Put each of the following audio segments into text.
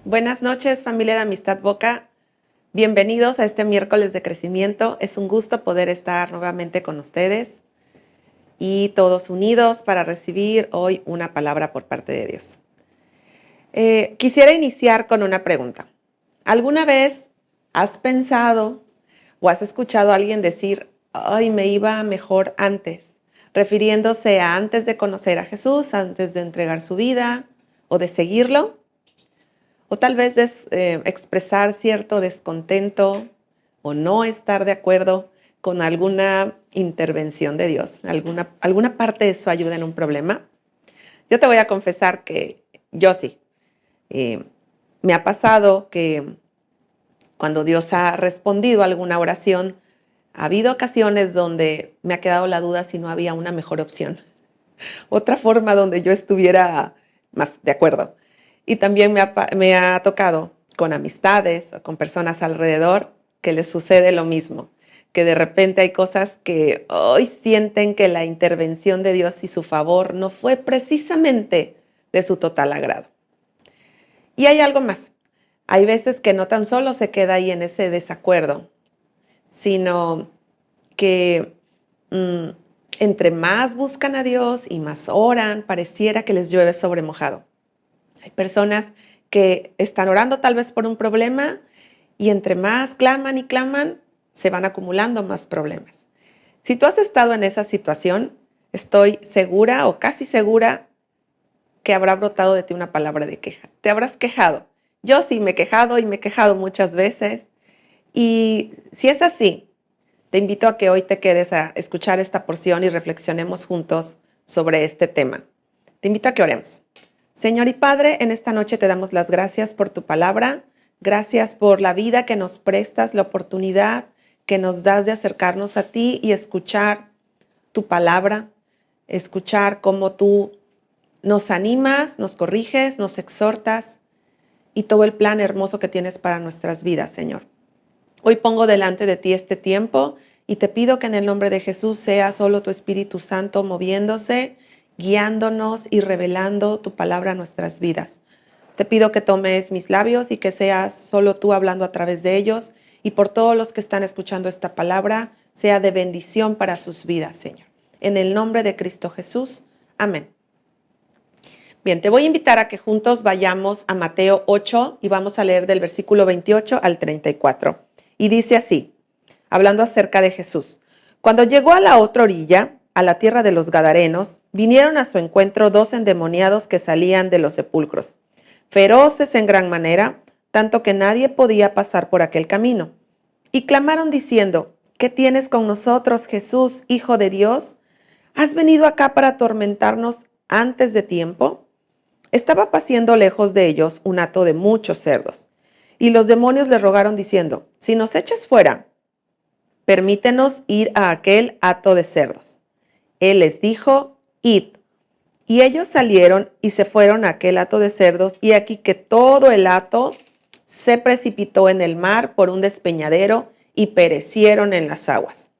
Buenas noches, familia de Amistad Boca. Bienvenidos a este miércoles de crecimiento. Es un gusto poder estar nuevamente con ustedes y todos unidos para recibir hoy una palabra por parte de Dios. Quisiera iniciar con una pregunta. ¿Alguna vez has pensado o has escuchado a alguien decir, ay, me iba mejor antes? Refiriéndose a antes de conocer a Jesús, antes de entregar su vida o de seguirlo. O tal vez expresar cierto descontento o no estar de acuerdo con alguna intervención de Dios, alguna parte de su ayuda en un problema. Yo te voy a confesar que yo sí. Me ha pasado que cuando Dios ha respondido a alguna oración, ha habido ocasiones donde me ha quedado la duda si no había una mejor opción, otra forma donde yo estuviera más de acuerdo. Y también me ha tocado con amistades o con personas alrededor que les sucede lo mismo, que de repente hay cosas que hoy sienten que la intervención de Dios y su favor no fue precisamente de su total agrado. Y hay algo más. Hay veces que no tan solo se queda ahí en ese desacuerdo, sino que entre más buscan a Dios y más oran, pareciera que les llueve sobre mojado. Hay personas que están orando tal vez por un problema y entre más claman y claman, se van acumulando más problemas. Si tú has estado en esa situación, estoy segura o casi segura que habrá brotado de ti una palabra de queja. Te habrás quejado. Yo sí me he quejado y me he quejado muchas veces. Y si es así, te invito a que hoy te quedes a escuchar esta porción y reflexionemos juntos sobre este tema. Te invito a que oremos. Señor y Padre, en esta noche te damos las gracias por tu palabra. Gracias por la vida que nos prestas, la oportunidad que nos das de acercarnos a ti y escuchar tu palabra, escuchar cómo tú nos animas, nos corriges, nos exhortas y todo el plan hermoso que tienes para nuestras vidas, Señor. Hoy pongo delante de ti este tiempo y te pido que en el nombre de Jesús sea solo tu Espíritu Santo moviéndose, guiándonos y revelando tu palabra a nuestras vidas. Te pido que tomes mis labios y que seas solo tú hablando a través de ellos y por todos los que están escuchando esta palabra, sea de bendición para sus vidas, Señor. En el nombre de Cristo Jesús. Amén. Bien, te voy a invitar a que juntos vayamos a Mateo 8 y vamos a leer del versículo 28 al 34. Y dice así, hablando acerca de Jesús. Cuando llegó a la otra orilla, a la tierra de los Gadarenos, vinieron a su encuentro 2 endemoniados que salían de los sepulcros, feroces en gran manera, tanto que nadie podía pasar por aquel camino. Y clamaron diciendo, ¿qué tienes con nosotros, Jesús, Hijo de Dios? ¿Has venido acá para atormentarnos antes de tiempo? Estaba paciendo lejos de ellos un hato de muchos cerdos. Y los demonios le rogaron diciendo, si nos echas fuera, permítenos ir a aquel hato de cerdos. Él les dijo, id. Y ellos salieron y se fueron a aquel hato de cerdos, y aquí que todo el hato se precipitó en el mar por un despeñadero y perecieron en las aguas.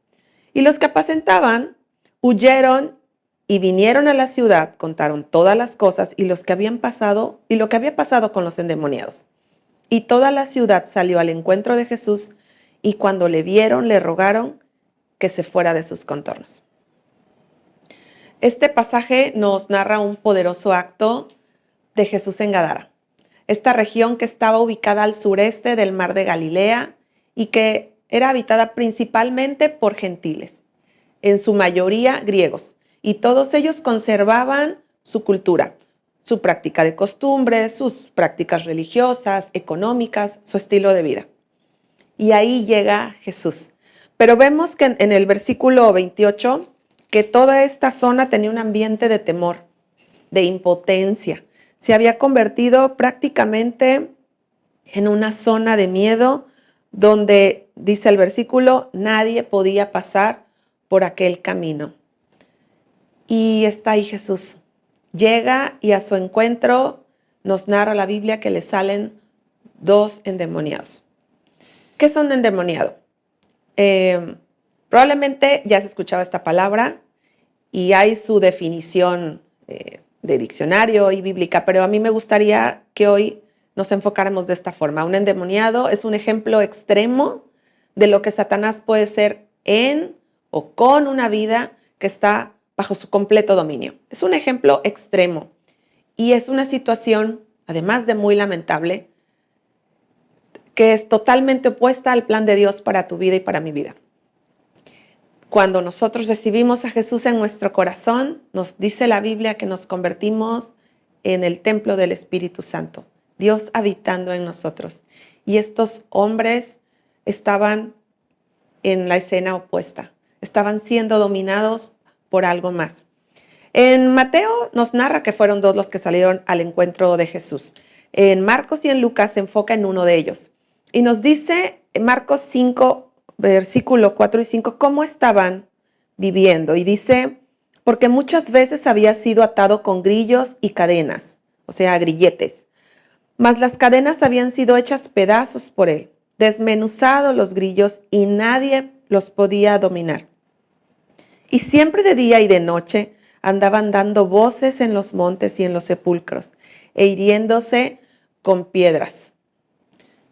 Y los que apacentaban huyeron y vinieron a la ciudad, contaron todas las cosas y lo que había pasado con los endemoniados. Y toda la ciudad salió al encuentro de Jesús, y cuando le vieron, le rogaron que se fuera de sus contornos. Este pasaje nos narra un poderoso acto de Jesús en Gadara, esta región que estaba ubicada al sureste del mar de Galilea y que era habitada principalmente por gentiles, en su mayoría griegos, y todos ellos conservaban su cultura, su práctica de costumbres, sus prácticas religiosas, económicas, su estilo de vida. Y ahí llega Jesús. Pero vemos que en el versículo 28, que toda esta zona tenía un ambiente de temor, de impotencia. Se había convertido prácticamente en una zona de miedo donde, dice el versículo, nadie podía pasar por aquel camino. Y está ahí Jesús. Llega y a su encuentro nos narra la Biblia que le salen 2 endemoniados. ¿Qué son un endemoniado? Probablemente ya se escuchaba esta palabra y hay su definición de diccionario y bíblica, pero a mí me gustaría que hoy nos enfocáramos de esta forma. Un endemoniado es un ejemplo extremo de lo que Satanás puede ser en o con una vida que está bajo su completo dominio. Es un ejemplo extremo y es una situación, además de muy lamentable, que es totalmente opuesta al plan de Dios para tu vida y para mi vida. Cuando nosotros recibimos a Jesús en nuestro corazón, nos dice la Biblia que nos convertimos en el templo del Espíritu Santo, Dios habitando en nosotros. Y estos hombres estaban en la escena opuesta, estaban siendo dominados por algo más. En Mateo nos narra que fueron dos los que salieron al encuentro de Jesús. En Marcos y en Lucas se enfoca en uno de ellos. Y nos dice en Marcos 5, versículo 4 y 5, cómo estaban viviendo. Y dice, porque muchas veces había sido atado con grillos y cadenas, o sea, grilletes. Mas las cadenas habían sido hechas pedazos por él, desmenuzados los grillos y nadie los podía dominar. Y siempre de día y de noche andaban dando voces en los montes y en los sepulcros e hiriéndose con piedras.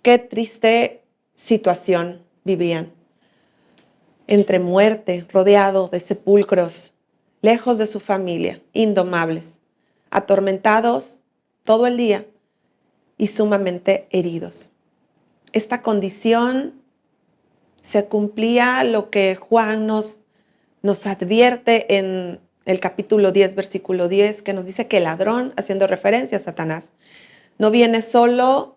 Qué triste situación vivían. Entre muerte, rodeado de sepulcros, lejos de su familia, indomables, atormentados todo el día y sumamente heridos. Esta condición se cumplía lo que Juan nos advierte en el capítulo 10, versículo 10, que nos dice que el ladrón, haciendo referencia a Satanás, no viene solo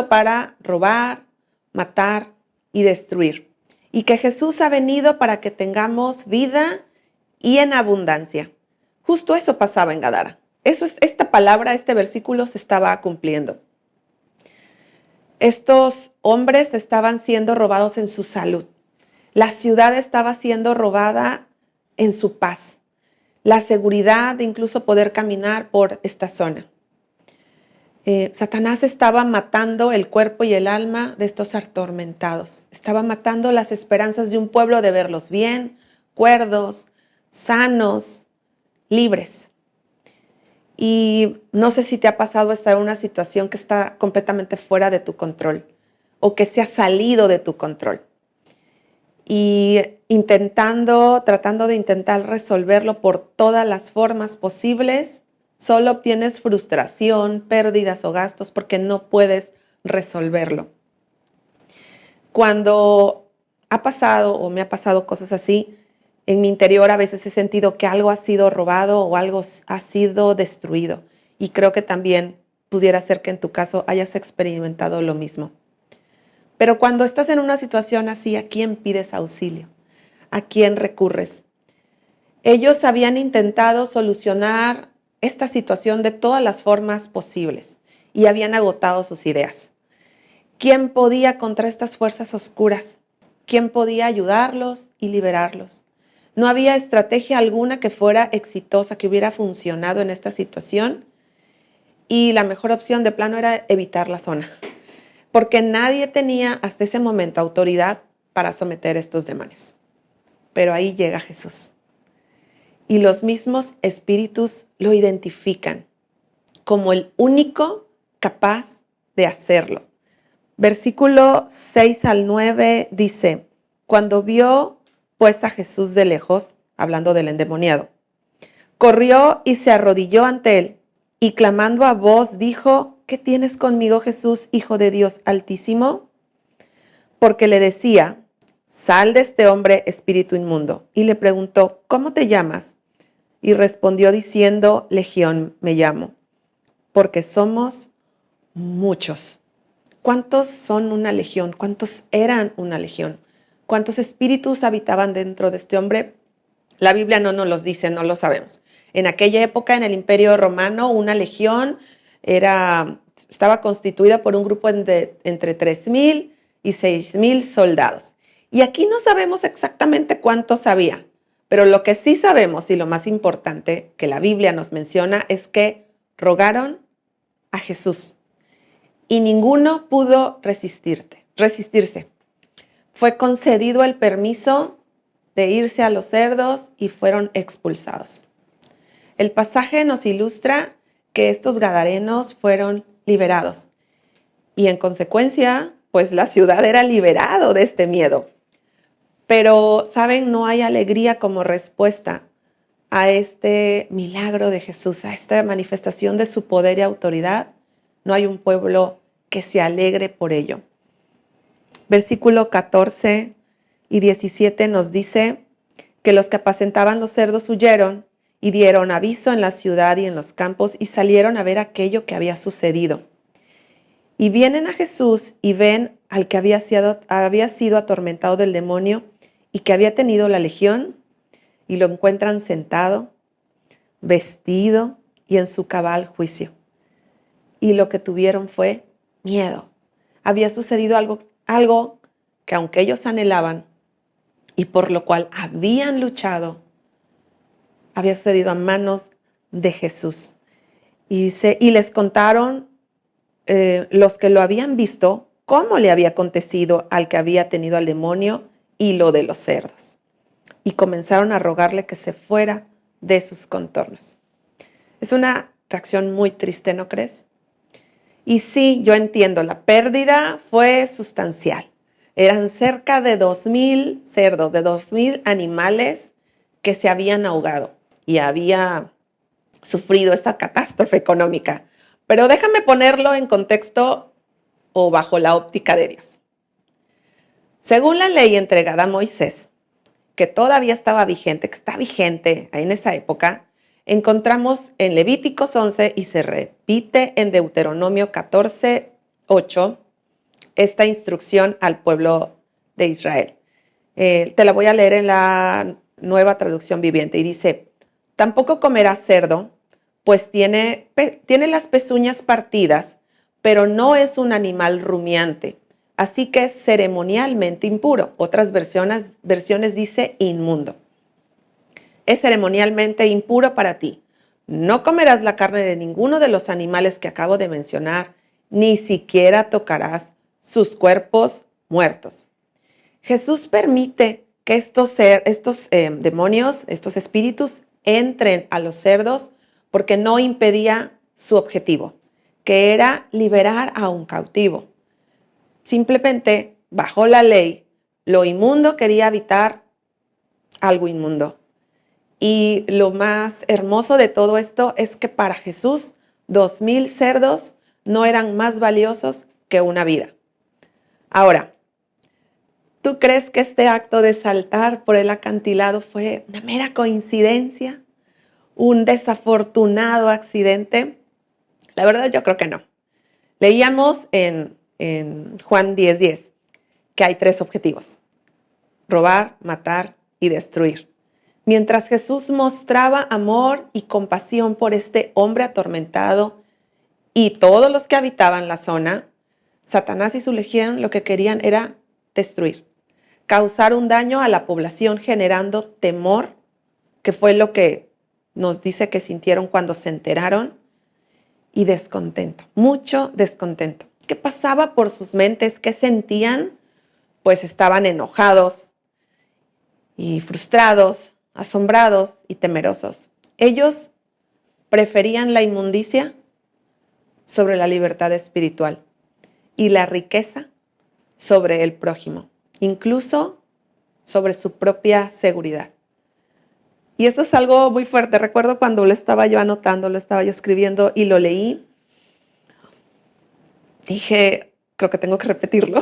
para robar, matar y destruir. Y que Jesús ha venido para que tengamos vida y en abundancia. Justo eso pasaba en Gadara. Esta palabra, este versículo se estaba cumpliendo. Estos hombres estaban siendo robados en su salud. La ciudad estaba siendo robada en su paz. La seguridad de incluso poder caminar por esta zona. Satanás estaba matando el cuerpo y el alma de estos atormentados. Estaba matando las esperanzas de un pueblo de verlos bien, cuerdos, sanos, libres. Y no sé si te ha pasado estar en una situación que está completamente fuera de tu control o que se ha salido de tu control. Y tratando de intentar resolverlo por todas las formas posibles, solo obtienes frustración, pérdidas o gastos porque no puedes resolverlo. Cuando ha pasado o me ha pasado cosas así, en mi interior a veces he sentido que algo ha sido robado o algo ha sido destruido. Y creo que también pudiera ser que en tu caso hayas experimentado lo mismo. Pero cuando estás en una situación así, ¿a quién pides auxilio? ¿A quién recurres? Ellos habían intentado solucionar esta situación de todas las formas posibles y habían agotado sus ideas. ¿Quién podía contra estas fuerzas oscuras? ¿Quién podía ayudarlos y liberarlos? No había estrategia alguna que fuera exitosa, que hubiera funcionado en esta situación y la mejor opción de plano era evitar la zona, porque nadie tenía hasta ese momento autoridad para someter a estos demonios. Pero ahí llega Jesús. Y los mismos espíritus lo identifican como el único capaz de hacerlo. Versículo 6 al 9 dice, cuando vio pues a Jesús de lejos, hablando del endemoniado, corrió y se arrodilló ante él y clamando a voz dijo, ¿qué tienes conmigo, Jesús, Hijo de Dios Altísimo? Porque le decía, sal de este hombre, espíritu inmundo. Y le preguntó, ¿cómo te llamas? Y respondió diciendo, Legión me llamo, porque somos muchos. ¿Cuántos son una legión? ¿Cuántos eran una legión? ¿Cuántos espíritus habitaban dentro de este hombre? La Biblia no nos los dice, no lo sabemos. En aquella época, en el Imperio Romano, una legión estaba constituida por un grupo entre 3,000 y 6,000 soldados. Y aquí no sabemos exactamente cuántos había, pero lo que sí sabemos y lo más importante que la Biblia nos menciona es que rogaron a Jesús y ninguno pudo resistirse. Fue concedido el permiso de irse a los cerdos y fueron expulsados. El pasaje nos ilustra que estos gadarenos fueron liberados. Y en consecuencia, pues la ciudad era liberado de este miedo. Pero, ¿saben? No hay alegría como respuesta a este milagro de Jesús, a esta manifestación de su poder y autoridad. No hay un pueblo que se alegre por ello. Versículo 14 y 17 nos dice que los que apacentaban los cerdos huyeron y dieron aviso en la ciudad y en los campos y salieron a ver aquello que había sucedido. Y vienen a Jesús y ven al que había sido atormentado del demonio y que había tenido la legión, y lo encuentran sentado, vestido y en su cabal juicio. Y lo que tuvieron fue miedo. Había sucedido algo que aunque ellos anhelaban y por lo cual habían luchado, había sucedido a manos de Jesús. Y les contaron los que lo habían visto cómo le había acontecido al que había tenido al demonio y lo de los cerdos. Y comenzaron a rogarle que se fuera de sus contornos. Es una reacción muy triste, ¿no crees? Y sí, yo entiendo, la pérdida fue sustancial. Eran cerca de 2,000 cerdos, de 2,000 animales que se habían ahogado y había sufrido esta catástrofe económica. Pero déjame ponerlo en contexto o bajo la óptica de Dios. Según la ley entregada a Moisés, que todavía estaba vigente, que está vigente en esa época, encontramos en Levíticos 11 y se repite en Deuteronomio 14:8 esta instrucción al pueblo de Israel. Te la voy a leer en la Nueva Traducción Viviente y dice: tampoco comerás cerdo, pues tiene las pezuñas partidas, pero no es un animal rumiante, así que es ceremonialmente impuro. Otras versiones dice inmundo. Es ceremonialmente impuro para ti. No comerás la carne de ninguno de los animales que acabo de mencionar, ni siquiera tocarás sus cuerpos muertos. Jesús permite que estos demonios, estos espíritus, entren a los cerdos porque no impedía su objetivo, que era liberar a un cautivo. Simplemente, bajo la ley, lo inmundo quería habitar algo inmundo. Y lo más hermoso de todo esto es que para Jesús 2,000 cerdos no eran más valiosos que una vida. Ahora, ¿tú crees que este acto de saltar por el acantilado fue una mera coincidencia? ¿Un desafortunado accidente? La verdad yo creo que no. Leíamos en Juan 10:10 que hay 3 objetivos: robar, matar y destruir. Mientras Jesús mostraba amor y compasión por este hombre atormentado y todos los que habitaban la zona, Satanás y su legión lo que querían era destruir, causar un daño a la población generando temor, que fue lo que nos dice que sintieron cuando se enteraron, y descontento, mucho descontento. ¿Qué pasaba por sus mentes? ¿Qué sentían? Pues estaban enojados y frustrados, asombrados y temerosos. Ellos preferían la inmundicia sobre la libertad espiritual y la riqueza sobre el prójimo, incluso sobre su propia seguridad. Y eso es algo muy fuerte. Recuerdo cuando lo estaba yo anotando, lo estaba yo escribiendo y lo leí. Dije, creo que tengo que repetirlo.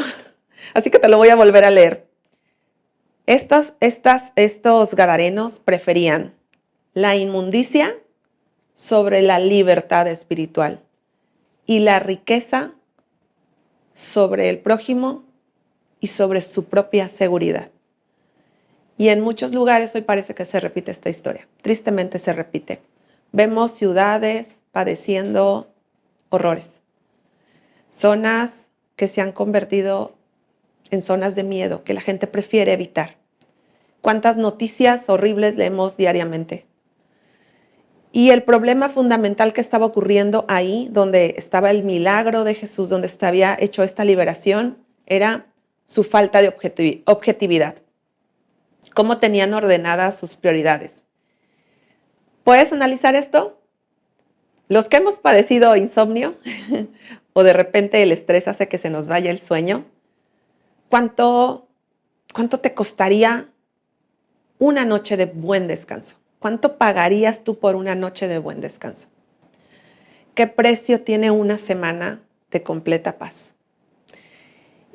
Así que te lo voy a volver a leer. Estos gadarenos preferían la inmundicia sobre la libertad espiritual y la riqueza sobre el prójimo y sobre su propia seguridad. Y en muchos lugares hoy parece que se repite esta historia. Tristemente se repite. Vemos ciudades padeciendo horrores. Zonas que se han convertido en zonas de miedo, que la gente prefiere evitar. ¿Cuántas noticias horribles leemos diariamente? Y el problema fundamental que estaba ocurriendo ahí, donde estaba el milagro de Jesús, donde se había hecho esta liberación, era su falta de objetividad. Cómo tenían ordenadas sus prioridades. ¿Puedes analizar esto? Los que hemos padecido insomnio o de repente el estrés hace que se nos vaya el sueño, ¿cuánto te costaría una noche de buen descanso? ¿Cuánto pagarías tú por una noche de buen descanso? ¿Qué precio tiene una semana de completa paz?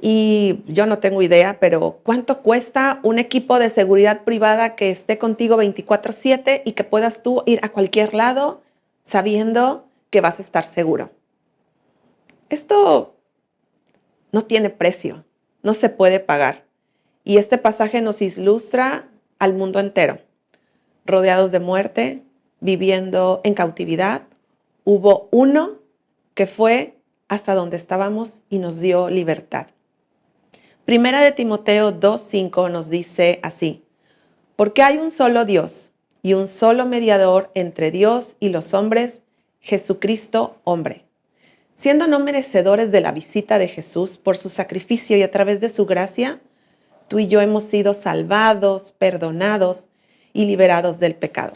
Y yo no tengo idea, pero ¿cuánto cuesta un equipo de seguridad privada que esté contigo 24/7 y que puedas tú ir a cualquier lado sabiendo que vas a estar seguro? Esto no tiene precio, no se puede pagar. Y este pasaje nos ilustra al mundo entero, rodeados de muerte, viviendo en cautividad. Hubo uno que fue hasta donde estábamos y nos dio libertad. Primera de Timoteo 2:5 nos dice así: porque hay un solo Dios y un solo mediador entre Dios y los hombres, Jesucristo hombre. Siendo no merecedores de la visita de Jesús por su sacrificio y a través de su gracia, tú y yo hemos sido salvados, perdonados y liberados del pecado.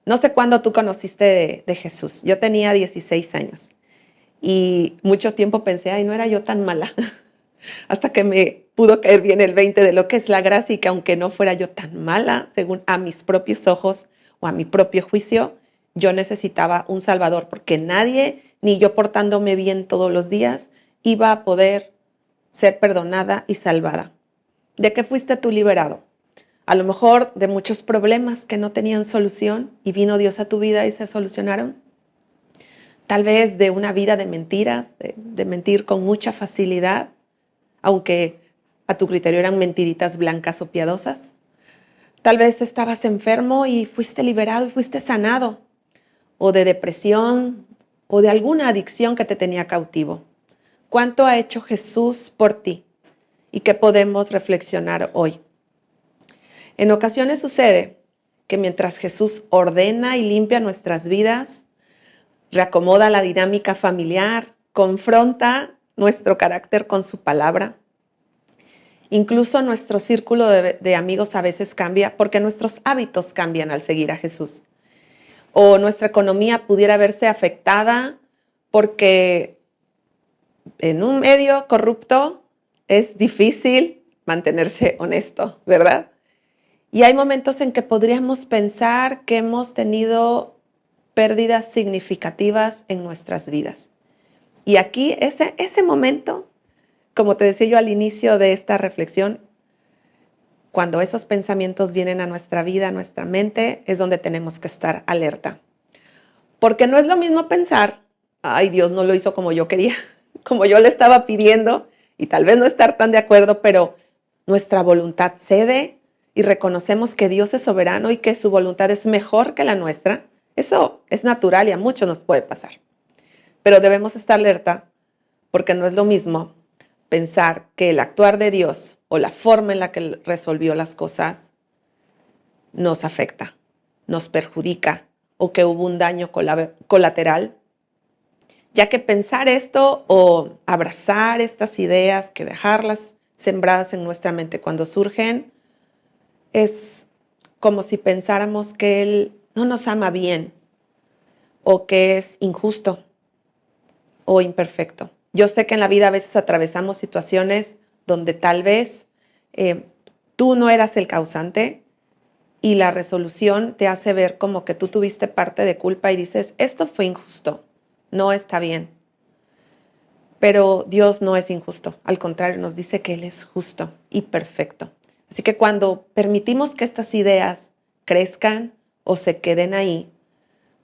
No sé cuándo tú conociste de Jesús. Yo tenía 16 años y mucho tiempo pensé, ay, no era yo tan mala. Hasta que me pudo caer bien el 20 de lo que es la gracia y que aunque no fuera yo tan mala, según a mis propios ojos o a mi propio juicio, yo necesitaba un Salvador, porque nadie, ni yo portándome bien todos los días, iba a poder ser perdonada y salvada. ¿De qué fuiste tú liberado? A lo mejor de muchos problemas que no tenían solución y vino Dios a tu vida y se solucionaron. Tal vez de una vida de mentiras, de mentir con mucha facilidad, aunque a tu criterio eran mentiritas blancas o piadosas. Tal vez estabas enfermo y fuiste liberado y fuiste sanado, o de depresión, o de alguna adicción que te tenía cautivo. ¿Cuánto ha hecho Jesús por ti? ¿Y qué podemos reflexionar hoy? En ocasiones sucede que mientras Jesús ordena y limpia nuestras vidas, reacomoda la dinámica familiar, confronta nuestro carácter con su palabra. Incluso nuestro círculo de amigos a veces cambia porque nuestros hábitos cambian al seguir a Jesús. O nuestra economía pudiera verse afectada porque en un medio corrupto es difícil mantenerse honesto, ¿verdad? Y hay momentos en que podríamos pensar que hemos tenido pérdidas significativas en nuestras vidas. Y aquí ese momento, como te decía yo al inicio de esta reflexión, cuando esos pensamientos vienen a nuestra vida, a nuestra mente, es donde tenemos que estar alerta. Porque no es lo mismo pensar, ay, Dios no lo hizo como yo quería, como yo le estaba pidiendo, y tal vez no estar tan de acuerdo, pero nuestra voluntad cede y reconocemos que Dios es soberano y que su voluntad es mejor que la nuestra. Eso es natural y a muchos nos puede pasar. Pero debemos estar alerta porque no es lo mismo pensar que el actuar de Dios o la forma en la que Él resolvió las cosas nos afecta, nos perjudica o que hubo un daño colateral, ya que pensar esto o abrazar estas ideas, que dejarlas sembradas en nuestra mente cuando surgen, es como si pensáramos que Él no nos ama bien o que es injusto o imperfecto. Yo sé que en la vida a veces atravesamos situaciones donde tal vez tú no eras el causante y la resolución te hace ver como que tú tuviste parte de culpa y dices, esto fue injusto, no está bien. Pero Dios no es injusto, al contrario, nos dice que Él es justo y perfecto. Así que cuando permitimos que estas ideas crezcan o se queden ahí,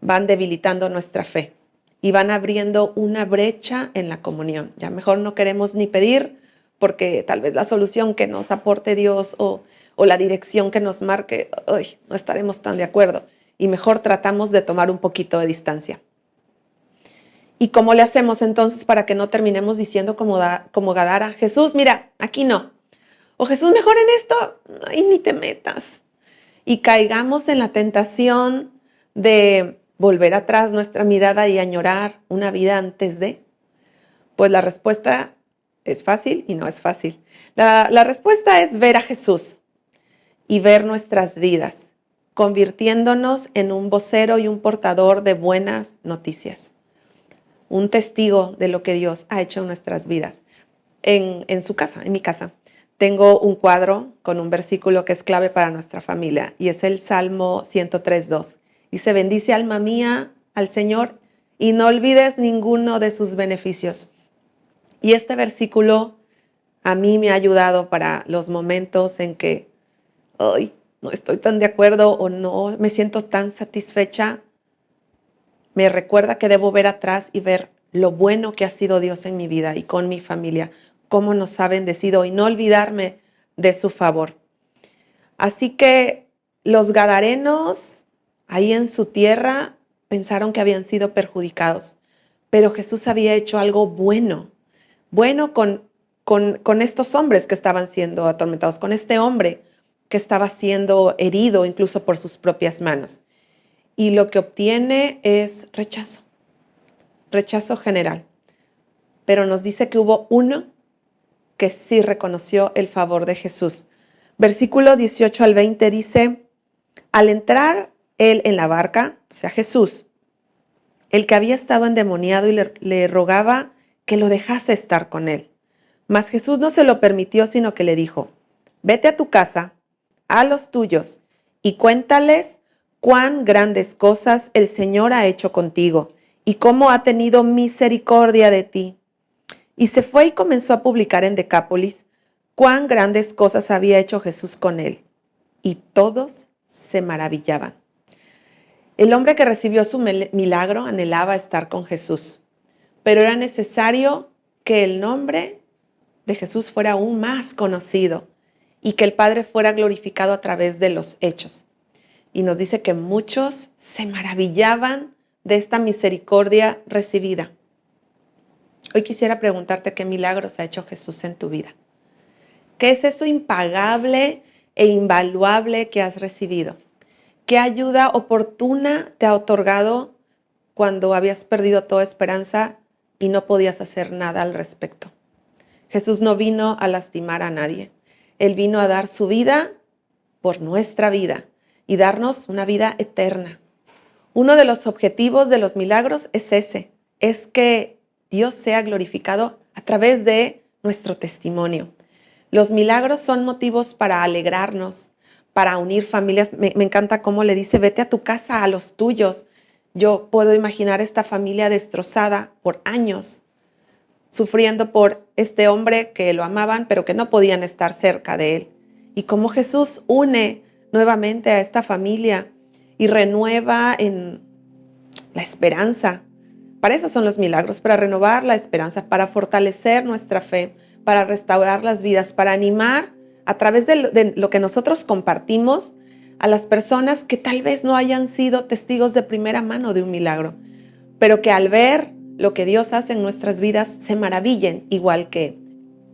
van debilitando nuestra fe y van abriendo una brecha en la comunión. Ya mejor no queremos ni pedir porque tal vez la solución que nos aporte Dios o la dirección que nos marque, no estaremos tan de acuerdo. Y mejor tratamos de tomar un poquito de distancia. ¿Y cómo le hacemos entonces para que no terminemos diciendo como Gadara, Jesús, mira, aquí no? O Jesús, mejor en esto, ay, ni te metas. Y caigamos en la tentación de volver atrás nuestra mirada y añorar una vida antes de. Pues la respuesta es fácil y no es fácil. La respuesta es ver a Jesús y ver nuestras vidas convirtiéndonos en un vocero y un portador de buenas noticias, un testigo de lo que Dios ha hecho en nuestras vidas. En su casa, en mi casa, tengo un cuadro con un versículo que es clave para nuestra familia y es el Salmo 103:2. Dice: bendice alma mía al Señor y no olvides ninguno de sus beneficios. Y este versículo a mí me ha ayudado para los momentos en que hoy no estoy tan de acuerdo o no me siento tan satisfecha. Me recuerda que debo ver atrás y ver lo bueno que ha sido Dios en mi vida y con mi familia, cómo nos ha bendecido y no olvidarme de su favor. Así que los gadarenos ahí en su tierra pensaron que habían sido perjudicados, pero Jesús había hecho algo bueno con estos hombres que estaban siendo atormentados, con este hombre que estaba siendo herido incluso por sus propias manos. Y lo que obtiene es rechazo general. Pero nos dice que hubo uno que sí reconoció el favor de Jesús. Versículo 18 al 20 dice: al entrar él en la barca, o sea Jesús, el que había estado endemoniado y le rogaba que lo dejase estar con él. Mas Jesús no se lo permitió, sino que le dijo: vete a tu casa, a los tuyos, y cuéntales cuán grandes cosas el Señor ha hecho contigo y cómo ha tenido misericordia de ti. Y se fue y comenzó a publicar en Decápolis cuán grandes cosas había hecho Jesús con él. Y todos se maravillaban. El hombre que recibió su milagro anhelaba estar con Jesús, pero era necesario que el nombre de Jesús fuera aún más conocido y que el Padre fuera glorificado a través de los hechos. Y nos dice que muchos se maravillaban de esta misericordia recibida. Hoy quisiera preguntarte qué milagros ha hecho Jesús en tu vida. ¿Qué es eso impagable e invaluable que has recibido? ¿Qué ayuda oportuna te ha otorgado cuando habías perdido toda esperanza y no podías hacer nada al respecto? Jesús no vino a lastimar a nadie. Él vino a dar su vida por nuestra vida y darnos una vida eterna. Uno de los objetivos de los milagros es ese, es que Dios sea glorificado a través de nuestro testimonio. Los milagros son motivos para alegrarnos, para unir familias. Me encanta cómo le dice: vete a tu casa, a los tuyos. Yo puedo imaginar esta familia destrozada por años, sufriendo por este hombre que lo amaban, pero que no podían estar cerca de él. Y cómo Jesús une nuevamente a esta familia y renueva en la esperanza. Para eso son los milagros, para renovar la esperanza, para fortalecer nuestra fe, para restaurar las vidas, para animar a través de lo que nosotros compartimos a las personas que tal vez no hayan sido testigos de primera mano de un milagro, pero que al ver lo que Dios hace en nuestras vidas se maravillen, igual que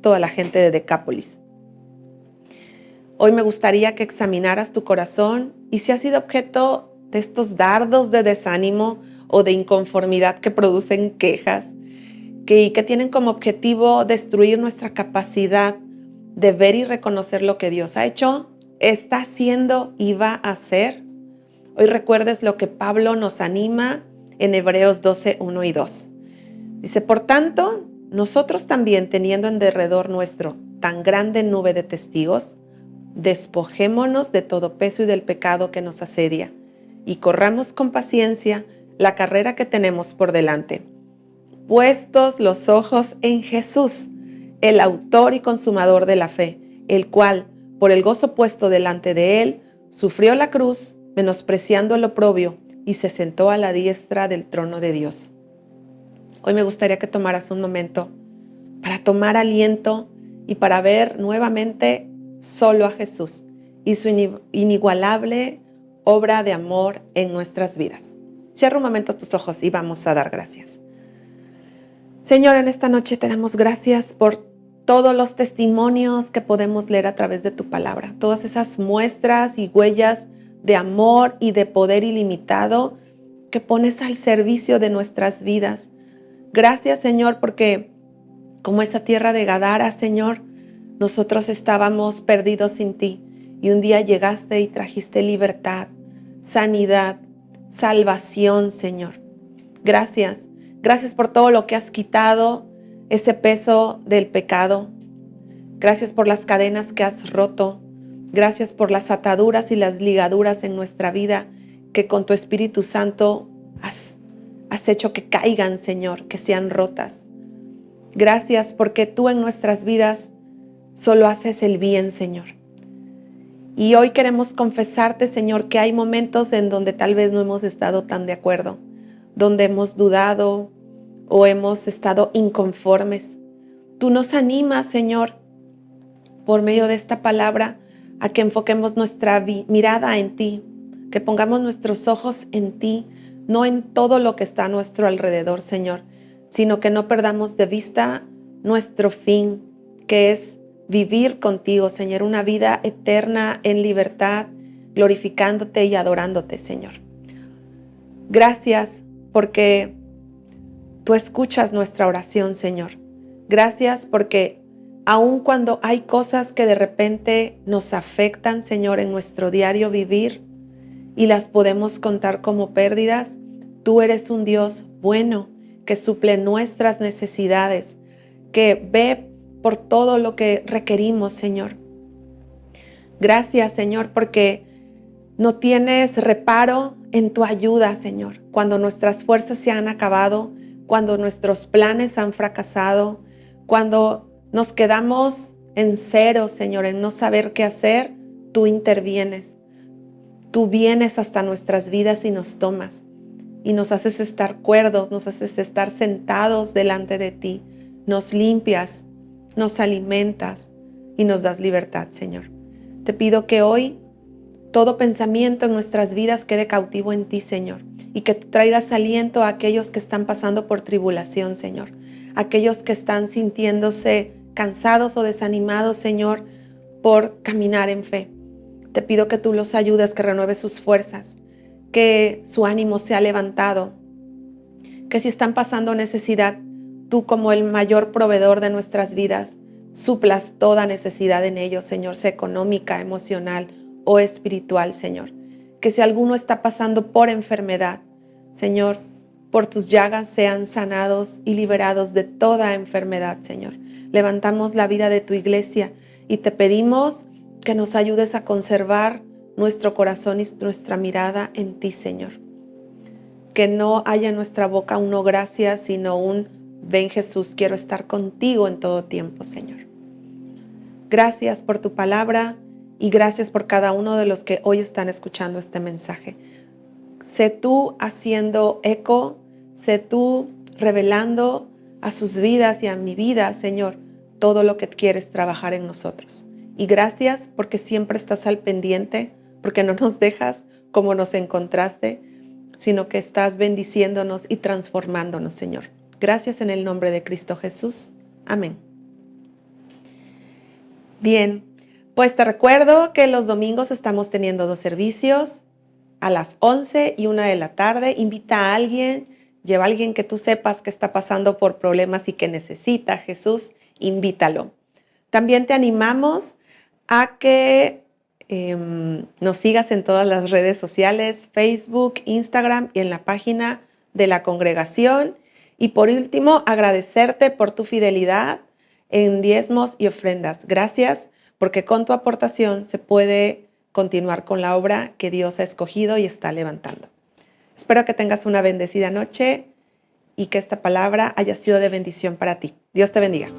toda la gente de Decápolis. Hoy me gustaría que examinaras tu corazón y si has sido objeto de estos dardos de desánimo o de inconformidad que producen quejas, que tienen como objetivo destruir nuestra capacidad de ver y reconocer lo que Dios ha hecho, está haciendo y va a hacer. Hoy recuerdes lo que Pablo nos anima en Hebreos 12, 1 y 2. Dice: por tanto, nosotros también, teniendo en derredor nuestro tan grande nube de testigos, despojémonos de todo peso y del pecado que nos asedia, y corramos con paciencia la carrera que tenemos por delante, puestos los ojos en Jesús, el autor y consumador de la fe, el cual, por el gozo puesto delante de él, sufrió la cruz, menospreciando el oprobio, y se sentó a la diestra del trono de Dios. Hoy me gustaría que tomaras un momento para tomar aliento y para ver nuevamente solo a Jesús y su inigualable obra de amor en nuestras vidas. Cierra un momento tus ojos y vamos a dar gracias. Señor, en esta noche te damos gracias por todos los testimonios que podemos leer a través de tu palabra, todas esas muestras y huellas de amor y de poder ilimitado que pones al servicio de nuestras vidas. Gracias, Señor, porque como esa tierra de Gadara, Señor, nosotros estábamos perdidos sin ti y un día llegaste y trajiste libertad, sanidad, salvación, Señor. Gracias. Gracias por todo lo que has quitado, ese peso del pecado. Gracias por las cadenas que has roto. Gracias por las ataduras y las ligaduras en nuestra vida que con tu Espíritu Santo has hecho que caigan, Señor, que sean rotas. Gracias porque tú en nuestras vidas solo haces el bien, Señor. Y hoy queremos confesarte, Señor, que hay momentos en donde tal vez no hemos estado tan de acuerdo, donde hemos dudado o hemos estado inconformes. Tú nos animas, Señor, por medio de esta palabra, a que enfoquemos nuestra mirada en ti, que pongamos nuestros ojos en ti, no en todo lo que está a nuestro alrededor, Señor, sino que no perdamos de vista nuestro fin, que es vivir contigo, Señor, una vida eterna en libertad, glorificándote y adorándote, Señor. Gracias porque tú escuchas nuestra oración, Señor. Gracias porque aun cuando hay cosas que de repente nos afectan, Señor, en nuestro diario vivir y las podemos contar como pérdidas, tú eres un Dios bueno que suple nuestras necesidades, que ve por todo lo que requerimos, Señor. Gracias, Señor, porque no tienes reparo en tu ayuda, Señor. Cuando nuestras fuerzas se han acabado, cuando nuestros planes han fracasado, cuando nos quedamos en cero, Señor, en no saber qué hacer, tú intervienes. Tú vienes hasta nuestras vidas y nos tomas y nos haces estar cuerdos, nos haces estar sentados delante de ti, nos limpias, nos alimentas y nos das libertad, Señor. Te pido que hoy todo pensamiento en nuestras vidas quede cautivo en ti, Señor, y que tú traigas aliento a aquellos que están pasando por tribulación, Señor, aquellos que están sintiéndose cansados o desanimados, Señor, por caminar en fe. Te pido que tú los ayudes, que renueves sus fuerzas, que su ánimo sea levantado, que si están pasando necesidad, tú como el mayor proveedor de nuestras vidas, suplas toda necesidad en ellos, Señor, sea económica, emocional o espiritual, Señor. Que si alguno está pasando por enfermedad, Señor, por tus llagas sean sanados y liberados de toda enfermedad, Señor. Levantamos la vida de tu iglesia y te pedimos que nos ayudes a conservar nuestro corazón y nuestra mirada en ti, Señor. Que no haya en nuestra boca un no gracias, sino un ven Jesús, quiero estar contigo en todo tiempo, Señor. Gracias por tu palabra y gracias por cada uno de los que hoy están escuchando este mensaje. Sé tú haciendo eco, sé tú revelando a sus vidas y a mi vida, Señor, todo lo que quieres trabajar en nosotros. Y gracias porque siempre estás al pendiente, porque no nos dejas como nos encontraste, sino que estás bendiciéndonos y transformándonos, Señor. Gracias en el nombre de Cristo Jesús. Amén. Bien, pues te recuerdo que los domingos estamos teniendo 2 servicios a las 11 y 1 de la tarde. Invita a alguien, lleva a alguien que tú sepas que está pasando por problemas y que necesita a Jesús, invítalo. También te animamos a que nos sigas en todas las redes sociales, Facebook, Instagram y en la página de la congregación. Y por último, agradecerte por tu fidelidad en diezmos y ofrendas. Gracias, porque con tu aportación se puede continuar con la obra que Dios ha escogido y está levantando. Espero que tengas una bendecida noche y que esta palabra haya sido de bendición para ti. Dios te bendiga.